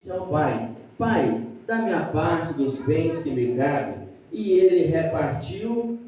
Seu pai: Pai, dá-me a parte dos bens que me cabem. E ele repartiu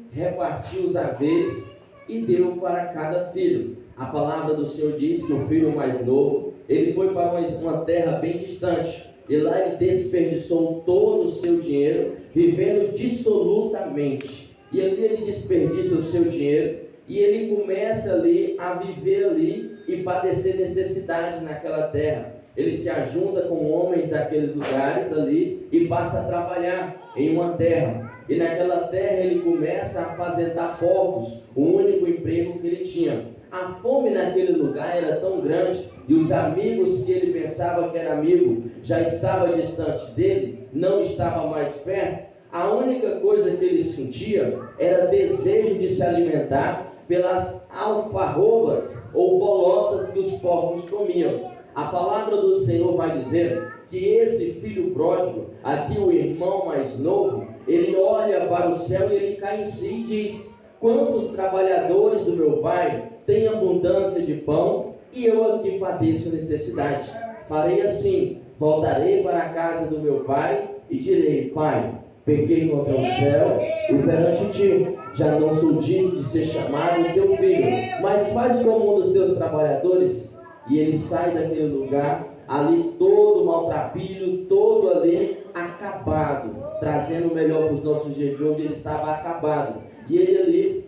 os haveres e deu para cada filho. A palavra do Senhor diz que o filho mais novo, ele foi para uma terra bem distante, e lá ele desperdiçou todo o seu dinheiro, vivendo dissolutamente. E ali ele desperdiça o seu dinheiro, e ele começa ali a viver ali e padecer necessidade naquela terra. Ele se ajunta com homens daqueles lugares ali e passa a trabalhar em uma terra. E naquela terra ele começa a apacentar porcos, o único emprego que ele tinha. A fome naquele lugar era tão grande, e os amigos que ele pensava que era amigo já estavam distante dele, não estava mais perto. A única coisa que ele sentia era desejo de se alimentar pelas alfarrobas ou bolotas que os porcos comiam. A palavra do Senhor vai dizer que esse filho pródigo, aqui o irmão mais novo, ele olha para o céu e ele cai em si e diz: quantos trabalhadores do meu pai têm abundância de pão e eu aqui padeço necessidade? Farei assim, voltarei para a casa do meu pai e direi: Pai, pequei contra o céu e perante ti, já não sou digno de ser chamado teu filho, mas faz como um dos teus trabalhadores. E ele sai daquele lugar, ali todo maltrapilho, todo ali acabado, trazendo o melhor para os nossos dias de hoje. Ele estava acabado, e ele ali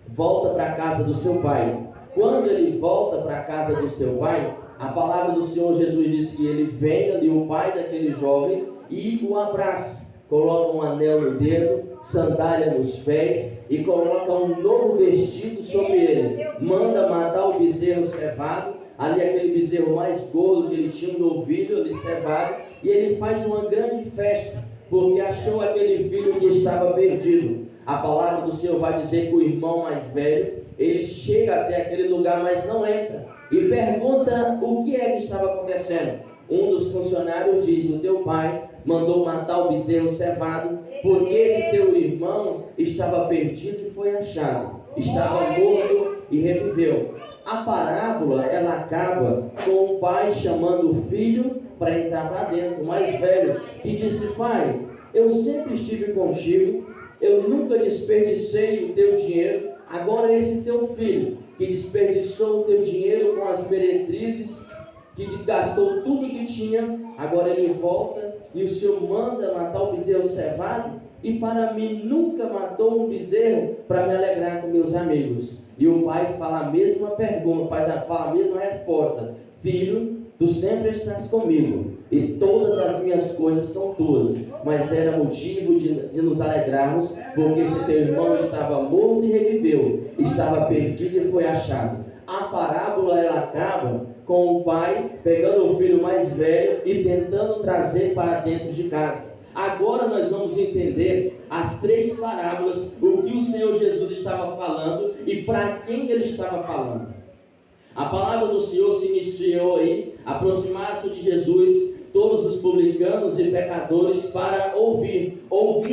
volta para a casa do seu pai. Quando ele volta para a casa do seu pai, a palavra do Senhor Jesus diz que ele vem ali, o pai daquele jovem, e o abraça, coloca um anel no dedo, sandália nos pés e coloca um novo vestido sobre ele, manda matar o bezerro cevado, ali aquele bezerro mais gordo que ele tinha, um novilho ali cevado, e ele faz uma grande festa, porque achou aquele filho que estava perdido. A palavra do Senhor vai dizer que o irmão mais velho, ele chega até aquele lugar, mas não entra, e pergunta o que é que estava acontecendo. Um dos funcionários diz: o teu pai mandou matar o bezerro cevado, porque esse teu irmão estava perdido e foi achado, estava morto e reviveu. A parábola, ela acaba com o pai chamando o filho para entrar para dentro, o mais velho, que disse: pai, eu sempre estive contigo, eu nunca desperdicei o teu dinheiro. Agora esse teu filho, que desperdiçou o teu dinheiro com as meretrizes, que gastou tudo que tinha, agora ele volta e o Senhor manda matar o bezerro cevado, e para mim nunca matou um bezerro para me alegrar com meus amigos. E o pai fala a mesma pergunta, fala a mesma resposta: filho, tu sempre estás comigo e todas as minhas coisas são tuas, mas era motivo de nos alegrarmos, porque esse teu irmão estava morto e reviveu, estava perdido e foi achado. A parábola, ela acaba com o pai pegando o filho mais velho e tentando trazer para dentro de casa. Agora nós vamos entender as três parábolas, o que o Senhor Jesus estava falando e para quem ele estava falando. A palavra do Senhor se iniciou aí, aproximaram-se de Jesus todos os publicanos e pecadores para ouvir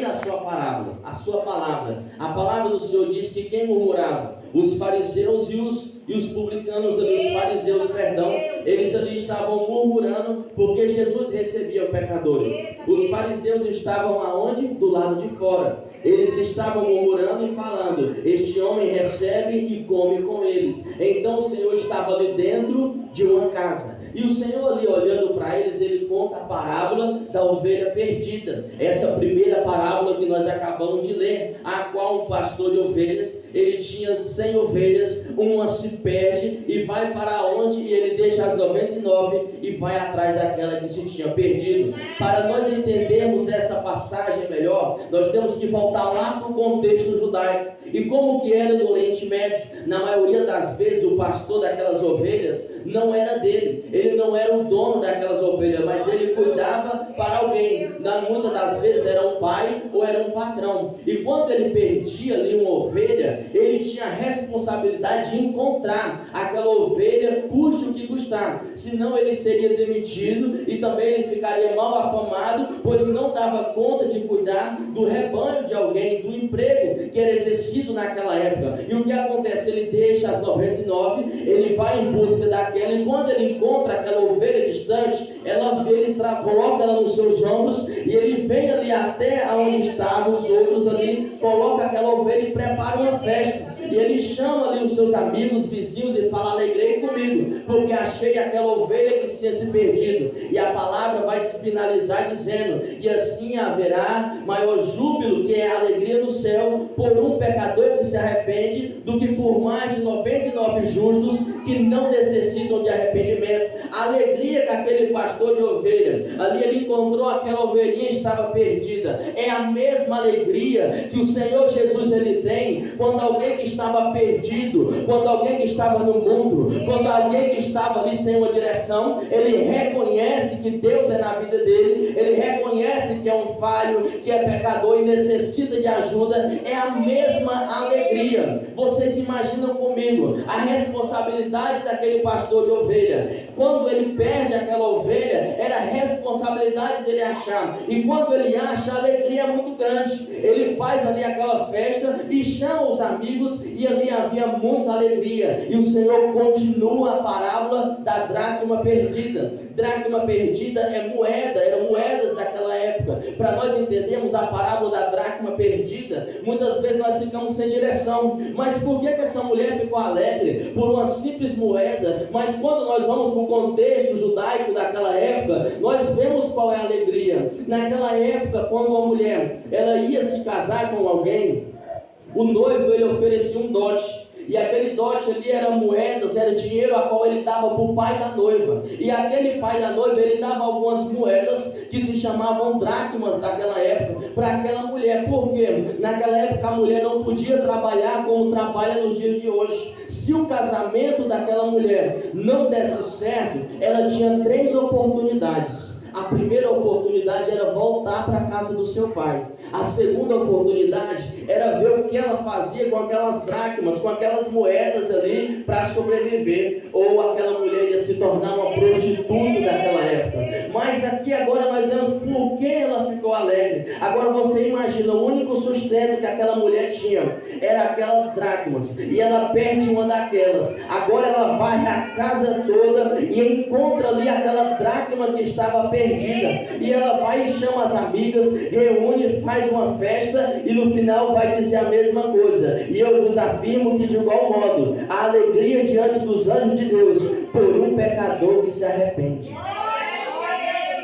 a sua parábola, a sua palavra. A palavra do Senhor diz que quem murmurava? Os fariseus e os publicanos ali, os fariseus, perdão, eles ali estavam murmurando porque Jesus recebia pecadores. Os fariseus estavam aonde? Do lado de fora. Eles estavam murmurando e falando: este homem recebe e come com eles. Então o Senhor estava ali dentro de uma casa. E o Senhor ali olhando para eles, ele conta a parábola da ovelha perdida. Essa primeira parábola que nós acabamos de ler, a qual um pastor de ovelhas, ele tinha 100 ovelhas, uma se perde e vai para onde? E ele deixa as 99 e vai atrás daquela que se tinha perdido. Para nós entendermos essa passagem melhor, nós temos que voltar lá para o contexto judaico. E como que era no Oriente Médio? Na maioria das vezes o pastor daquelas ovelhas não era dele, ele não era o dono daquelas ovelhas, mas ele cuidava para para alguém. Muitas das vezes era um pai ou era um patrão. E quando ele perdia ali uma ovelha, ele tinha a responsabilidade de encontrar aquela ovelha, custe o que custar. Senão ele seria demitido e também ele ficaria mal afamado, pois não dava conta de cuidar do rebanho de alguém, do emprego que era exercido naquela época. E o que acontece? Ele deixa as 99, ele vai em busca daquela, e quando ele encontra aquela ovelha distante, ele coloca ela nos seus ombros, e ele vem ali até onde estavam os outros ali, coloca aquela ovelha e prepara uma festa. E ele chama ali os seus amigos, vizinhos, e fala: alegrei comigo, porque achei aquela ovelha que tinha se perdido. E a palavra vai se finalizar dizendo: e assim haverá maior júbilo, que é a alegria no céu, por um pecador que se arrepende, do que por mais de 99 justos que não necessitam de arrependimento. A alegria que aquele pastor de ovelha, ali ele encontrou aquela ovelhinha que estava perdida, é a mesma alegria que o Senhor Jesus ele tem quando alguém que estava perdido, quando alguém que estava no mundo, quando alguém que estava ali sem uma direção, ele reconhece que Deus é na vida dele, ele reconhece que é um falho, que é pecador e necessita de ajuda. É a mesma alegria. Vocês imaginam comigo a responsabilidade daquele pastor de ovelha? Quando ele perde aquela ovelha, era a responsabilidade dele achar, e quando ele acha, a alegria é muito grande. Ele faz ali aquela festa e chama os amigos, e ali havia muita alegria. E o Senhor continua a parábola da dracma perdida. Dracma perdida é moeda, eram moedas daquela época. Para nós entendermos a parábola da dracma perdida, muitas vezes nós ficamos sem direção. Mas por que essa mulher ficou alegre? Por uma simples moeda. Mas quando nós vamos para o contexto judaico daquela época, nós vemos qual é a alegria. Naquela época, quando uma mulher ela ia se casar com alguém, o noivo ele oferecia um dote. E aquele dote ali era moedas, era dinheiro a qual ele dava para o pai da noiva. E aquele pai da noiva, ele dava algumas moedas que se chamavam dracmas daquela época para aquela mulher. Por quê? Naquela época a mulher não podia trabalhar como trabalha nos dias de hoje. Se o casamento daquela mulher não desse certo, ela tinha 3 oportunidades. A primeira oportunidade era voltar para a casa do seu pai. A segunda oportunidade era ver o que ela fazia com aquelas dracmas, com aquelas moedas ali para sobreviver. Ou aquela mulher ia se tornar uma prostituta daquela época. Mas aqui agora nós vemos por que ela ficou alegre. Agora você imagina, o único sustento que aquela mulher tinha era aquelas dracmas. E ela perde uma daquelas. Agora ela vai a casa toda e encontra ali aquela dracma que estava perdida. E ela vai e chama as amigas, reúne, faz uma festa e no final vai dizer a mesma coisa. E eu vos afirmo que de igual modo, a alegria diante dos anjos de Deus por um pecador que se arrepende.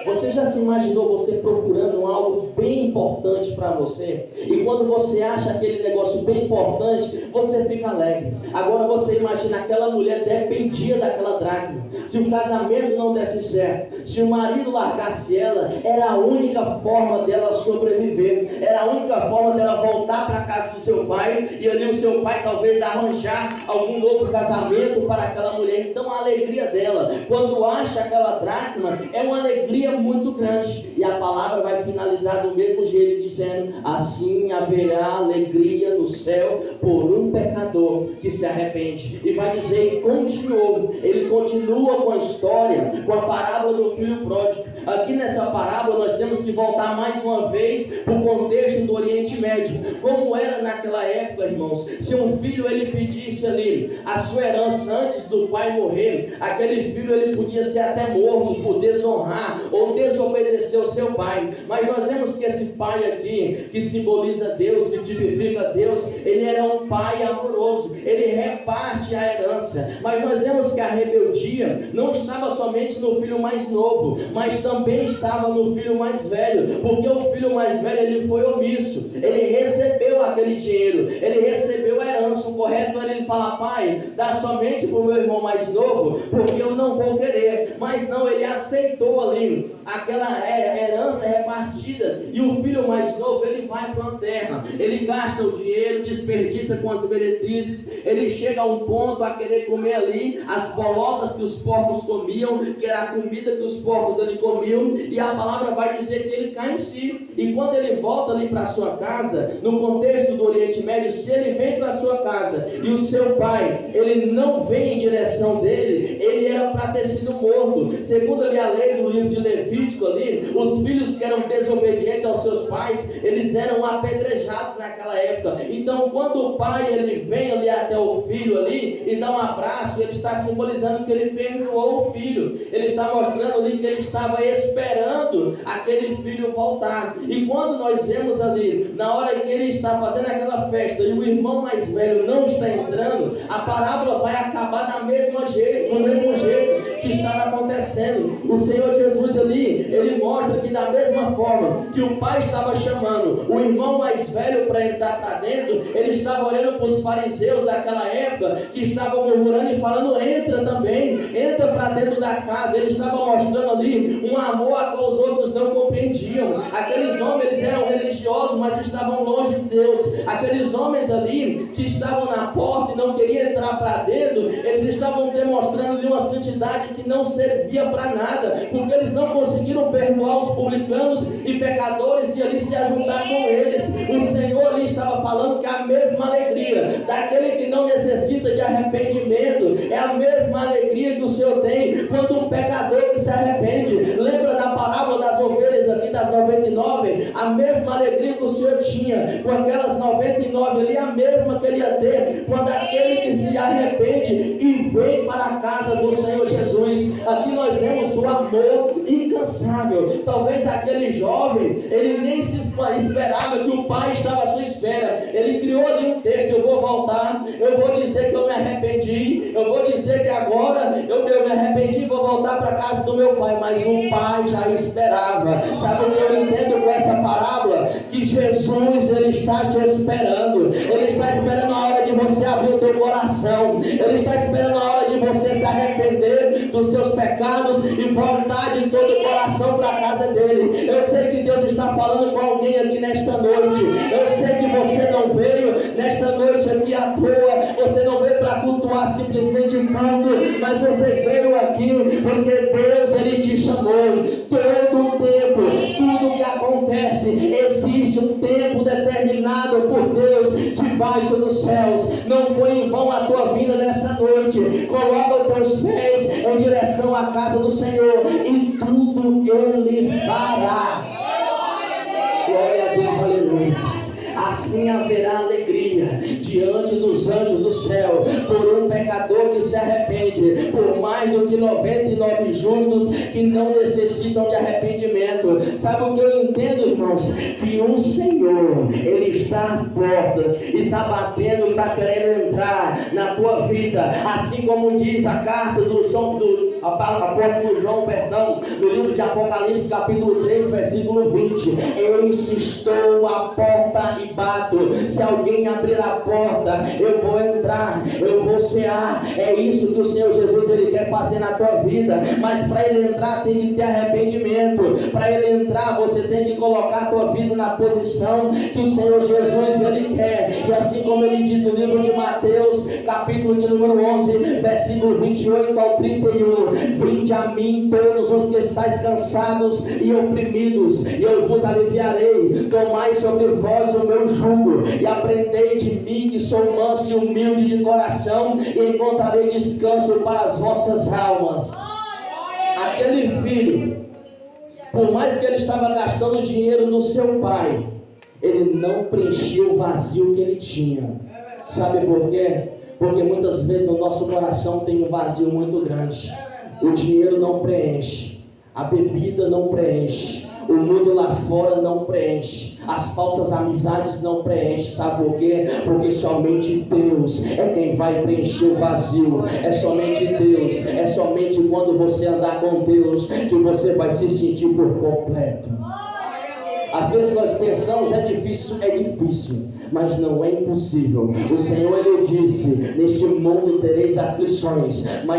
Você já se imaginou você procurando algo bem importante para você? E quando você acha aquele negócio bem importante, você fica alegre. Agora você imagina, aquela mulher dependia daquela dracma. Se o casamento não desse certo, se o marido largasse ela, era a única forma dela sobreviver. Era a única forma dela voltar para a casa do seu pai, e ali o seu pai talvez arranjar algum outro casamento para aquela mulher. Então a alegria dela, quando acha aquela dracma, é uma alegria muito grande. E a palavra vai finalizar do mesmo jeito, dizendo: assim haverá alegria no céu por um pecador que se arrepende. E vai dizer, e continuou, ele continua com a história, com a parábola do filho pródigo. Aqui nessa parábola nós temos que voltar mais uma vez para o contexto do Oriente Médio. Como era naquela época, irmãos, se um filho ele pedisse ali a sua herança antes do pai morrer, aquele filho ele podia ser até morto por desonrar ou desobedecer o seu pai. Mas nós vemos que esse pai aqui, que simboliza Deus, que tipifica Deus, ele era um pai amoroso, ele reparte a herança. Mas nós vemos que a rebeldia não estava somente no filho mais novo, mas também estava no filho mais velho, porque o filho mais velho ele foi omisso, ele recebeu aquele dinheiro, ele recebeu a herança. O correto era ele falar: pai, dá somente para o meu irmão mais novo, porque eu não vou querer. Mas não, ele aceitou ali aquela herança é repartida, e o filho mais novo, ele vai para uma terra, ele gasta o dinheiro, desperdiça com as meretrizes, ele chega a um ponto a querer comer ali as bolotas que os porcos comiam, que era a comida que os porcos ali comiam, e a palavra vai dizer que ele cai em si, e quando ele volta ali para sua casa, no contexto do Oriente Médio, se ele vem para sua casa, e o seu pai, ele não vem em direção dele, ele era para ter sido morto. Segundo ali a lei do livro de Levítico ali, os filhos que eram desobedientes aos seus pais, eles eram apedrejados naquela época. Então quando o pai ele vem ali até o filho ali e dá um abraço, ele está simbolizando que ele perdoou o filho, ele está mostrando ali que ele estava esperando aquele filho voltar. E quando nós vemos ali, na hora que ele está fazendo aquela festa e o irmão mais velho não está entrando, a parábola vai acabar do mesmo jeito que estava acontecendo. O Senhor Jesus ali, ele mostra que da mesma forma que o pai estava chamando o irmão mais velho para entrar para dentro, ele estava olhando para os fariseus daquela época que estavam murmurando e falando: entra também, entra para dentro da casa. Ele estava mostrando ali um amor a qual os outros não compreendiam. Aqueles homens, eles eram religiosos, mas estavam longe de Deus. Aqueles homens ali que estavam na porta e não queriam entrar para dentro, eles estavam demonstrando ali uma santidade que não servia para nada, porque eles não conseguiram perdoar os publicanos e pecadores e ali se ajuntar com eles. O Senhor ali estava falando que a mesma alegria daquele que não necessita de arrependimento é a mesma alegria que o Senhor tem quando um pecador que se arrepende. Lembra da parábola das ovelhas aqui, das 99? A mesma alegria que o Senhor tinha com aquelas 99 ali, a mesma que ele ia ter quando aquele que se arrepende e vem para a casa do Senhor Jesus. Aqui nós vemos o amor incansável. Talvez aquele jovem, ele nem se esperava que o pai estava à sua espera. Ele criou ali um texto: eu vou voltar, eu vou dizer que eu me arrependi, eu vou dizer que agora eu me arrependi e vou voltar para a casa do meu pai. Mas o pai já esperava. Sabe o que eu entendo com essa parábola? Que Jesus, ele está te esperando. Ele está esperando a hora de você abrir o teu coração. Ele está esperando a hora de você se arrepender dos seus pecados e voltar de todo o coração para a casa dele. Eu sei que Deus está falando com alguém aqui nesta noite. Eu sei que você não veio nesta noite aqui à toa. Você não veio para cultuar simplesmente o culto, mas você veio aqui porque Deus, ele te chamou. Todo o tempo, tudo que acontece, existe um tempo determinado por Deus debaixo dos céus. Não foi em vão a tua vida nessa noite. Coloca os teus pés em direção à casa do Senhor e tudo ele fará. Glória a Deus, aleluia. Assim haverá alegria diante dos anjos do céu por um pecador que se arrepende, por mais do que 99 justos que não necessitam de arrependimento. Sabe o que eu entendo, irmãos? Que o Senhor, ele está às portas e está batendo, está querendo entrar na tua vida, assim como diz a carta do apóstolo João, no livro de Apocalipse, capítulo 3, versículo 20: eis que estou à porta e bato. Se alguém abrir a porta, eu vou entrar, eu vou cear. É isso que o Senhor Jesus, ele quer fazer na tua vida. Mas para ele entrar tem que ter arrependimento. Para ele entrar, você tem que colocar a tua vida na posição que o Senhor Jesus, ele quer. E assim como ele diz no livro de Mateus, capítulo de número 11, versículo 28 ao 31: vinde a mim todos os que estáis cansados e oprimidos, e eu vos aliviarei. Tomai sobre vós o meu jugo e aprendei de mim, que sou manso e humilde de coração, e encontrarei descanso para as vossas almas. Aquele filho, por mais que ele estava gastando dinheiro no seu pai, ele não preencheu o vazio que ele tinha. Sabe por quê? Porque muitas vezes no nosso coração tem um vazio muito grande. O dinheiro não preenche, a bebida não preenche, o mundo lá fora não preenche, as falsas amizades não preenchem. Sabe por quê? Porque somente Deus é quem vai preencher o vazio. É somente Deus, é somente quando você andar com Deus que você vai se sentir por completo. Às vezes nós pensamos, é difícil, mas não é impossível. O Senhor, ele disse: neste mundo tereis aflições, mas